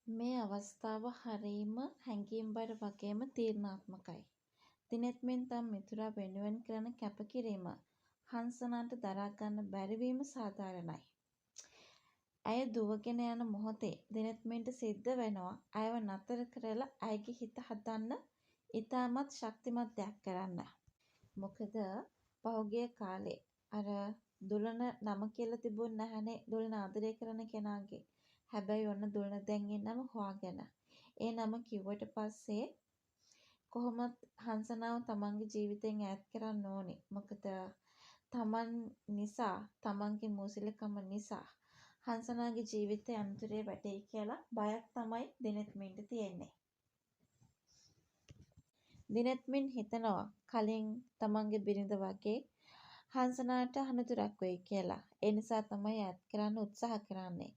මේ අවස්ථාව හරීම හැඟීම්බර වගේම තීරණාත්මකයි. දිනෙත් මෙන් තම මිතුරා වෙනුවෙන් කරන කැපකිරීම හංසනාට දරා ගන්න බැරි වීම සාධාරණයි. ඇය දුවගෙන යන මොහොතේ දිනෙත් මෙන්ට සිද්ධ වෙනවා ඇයව නතර කරලා ඇයගේ හිත හදන්න ඉතාමත් ශක්තිමත් දෙයක් කරන්න. මොකද පහුගිය කාලේ අර දුලන නම කියලා තිබුණ නැහනේ දුලන ආදරය කරන කෙනාගේ. හැබැයි ඔන්න දුලන දැන් ඒ නම හොයාගෙන. ඒ නම කිව්වට පස්සේ කොහොමත් හංසනාව තමන්ගේ ජීවිතෙන් ඈත් කරන්න ඕනේ. මොකද තමන් නිසා තමන්ගේ මෝසිලකම නිසා හංසනාගේ ජීවිතය අන්තරේ වැටෙයි කියලා බයක් තමයි දිනෙත් මින්ට තියෙන්නේ. දිනෙත් මින් හිතනවා කලින් තමන්ගේ බිරිඳ වගේ හංසනාට අනතුරක් වෙයි කියලා. ඒ නිසා තමයි ඈත් කරන්න උත්සාහ කරන්නේ.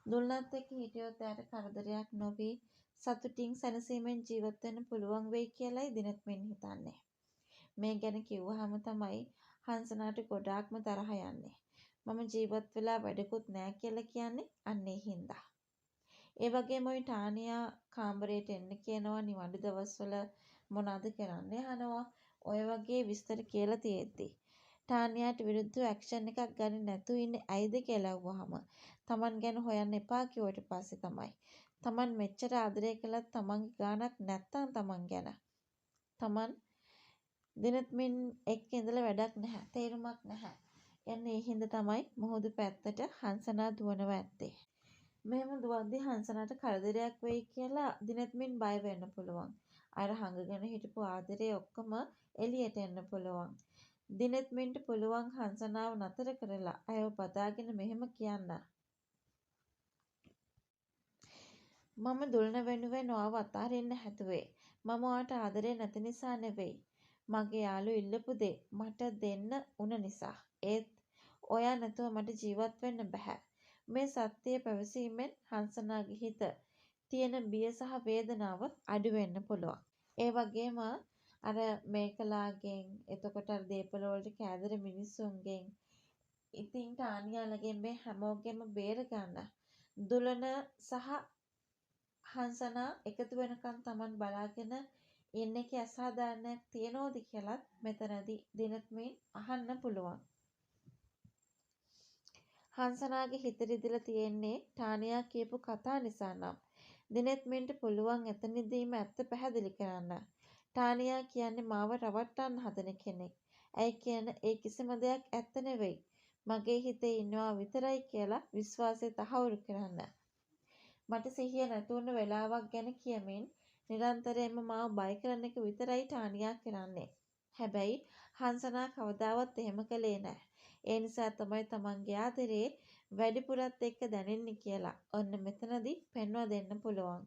දුල්නත් එක්ක හිටියොත් එයාට කරදරයක් නොවි සතුටින් සැනසීමෙන් ජීවත් වෙන්න පුළුවන් වෙයි කියලායි දිනෙත් මින් හිතන්නේ. මේ ගැන කිව්වහම තමයි හංසනාට ගොඩාක්ම තරහ යන්නේ. මම ජීවත් වෙලා වැඩකුත් නෑ කියලා කියන්නේ අන්න ඒ හින්දා. ඒ වගේම ওই ටානියා කාමරයට එන්න කියනවා නිවඩු දවස්වල මොනවද කරන්නේ අහනවා. ඔය වගේ විස්තර කියලා තියෙද්දි ටානියාට විරුද්ධව ඇක්ෂන් එකක් ගන්නේ නැතුව ඉන්නේ ඇයිද කියලා අහුවහම තමන් ගැන හොයන්න එපා කිව්වට පස්සේ තමයි තමන් මෙච්චර ආදරය කළත් තමන්ගේ ගානක් නැත්තම් තමන් ගැන තමන් දිනෙත් මින් එක්ක ඉඳලා වැඩක් නැහැ තේරුමක් නැහැ. එන්නේ ඒ හින්දා තමයි මුහුදු පැත්තට හංසනා දුවනවා ඇත්තේ. මෙහෙම දුවද්දි හංසනාට කරදරයක් වෙයි කියලා දිනෙත් මින් බය වෙන්න පුළුවන්. අර හංගගෙන හිටපු ආදරේ ඔක්කොම එළියට එන්න පුළුවන්. දිනෙත් මින්ට පුළුවන් හංසනාව නතර කරලා ඇයව බදාගෙන මෙහෙම කියන්න. මම දුලන වෙනුවෙන් ඔයාව අතහරින්න හැදුවේ. මම ඔයාට ආදරේ නැති නිසා නෙවෙයි. මගේ යාළුවෝ ඉල්ලපු දේ මට දෙන්න උන නිසා. ඒත් ඔයා නැතුව මට ජීවත් වෙන්න බෑ. මේ සත්‍යය පැවසීමෙන් හංසනාගේ හිත තියෙන බිය සහ වේදනාව අඩු වෙන්න පුළුවන්. ඒ වගේම අර මේකලාගෙන් එතකොට අර දේපල වලට කෑදර මිනිස්සුන්ගෙන් ඉතින් ටානියාලගෙන් මේ හැමෝගෙම බේර ගන්න දුලන සහ හංසනා එකතු වෙනකන් Taman බලාගෙන ඉන්න එකේ අසාධාරණයක් තියනෝද කියලත් මෙතනදී දිනෙත් මින් අහන්න පුළුවන්. හංසනාගේ හිත රිදලා තියෙන්නේ ටානියා කියපු කතා නිසා නම් දිනෙත් මින්ට පුළුවන් එතනදීම ඇත්ත පැහැදිලි කරන්න. ටානියා කියන්නේ මාව රවට්ටන්න හදන කෙනෙක්. ඇයි කියන ඒ කිසිම දෙයක් ඇත්ත නෙවෙයි. මගේ හිතේ ඉන්නවා විතරයි කියලා විශ්වාසය තහවුරු කරන්න. මට සිහිය නැතුණු වෙලාවක් ගැන කියමින් නිරන්තරයෙන්ම මාව බය කරන එක විතරයි ටානියා කරන්නේ. හැබැයි හංසනා කවදාවත් එහෙම කළේ නැහැ. ඒ නිසා තමයි තමන්ගේ ආදරේ වැඩිපුරත් එක්ක දැනෙන්නේ කියලා ඔන්න මෙතනදී පෙන්වා දෙන්න පුළුවන්.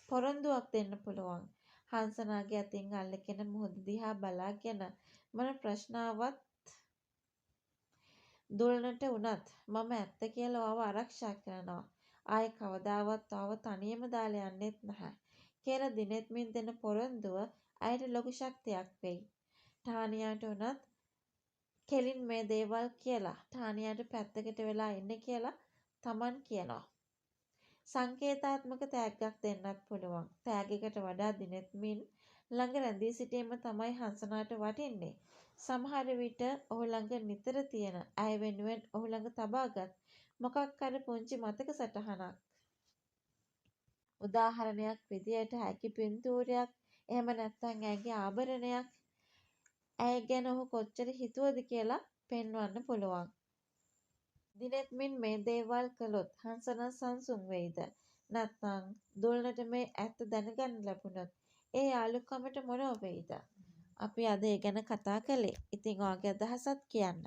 පොරොන්දුවක් දෙන්න පුළුවන්. හංසනාගේ අතින් අල්ලගෙන මුහුද දිහා බලාගෙන මොන ප්‍රශ්න ආවත් දුලනට උනත් මම ඇත්ත කියලා ඔයාව ආරක්ෂා කරනවා. ආයේ කවදාවත් ඔයාව තනියම දාලා යන්නෙත් නැහැ කියලා දිනෙත් මින් දෙන පොරොන්දුව ඇයට ලොකු ශක්තියක් වෙයි. ටානියාට උනත් කෙලින් මේ දේවල් කියලා ටානියාට පැත්තකට වෙලා ඉන්න කියලා Taman කියනවා. සංකේතාත්මක තෑග්ගක් දෙන්නත් පුළුවන්. තෑග්ගයකට වඩා දිනෙත් මින් ළඟ රැඳී සිටීම තමයි හංසනාට වටින්නේ. සමහර විට ඔහු ළඟ නිතර තියෙන ඇය වෙනුවෙන් ඔහු ළඟ තබාගත් මොකක් හරි පුංචි මතක සටහනක්. උදාහරණයක් විදියට ඇගේ පින්තූරයක් එහෙම නැත්නම් ඇගේ ආභරණයක් ඇය ගැන ඔහු කොච්චර හිතුවද කියලා පෙන්වන්න පුළුවන්. දිනෙත් මින් මේ දේවල් කළොත් හංසනා සංසුන් වෙයිද? නැත්නම් දුලනට මේ ඇත්ත දැනගන්න ලැබුණොත් ඒ යාළුකමට මොනව වෙයිද? අපි අද ඒ ගැන කතා කළේ. ඉතින් ඔයාගේ අදහසත් කියන්න.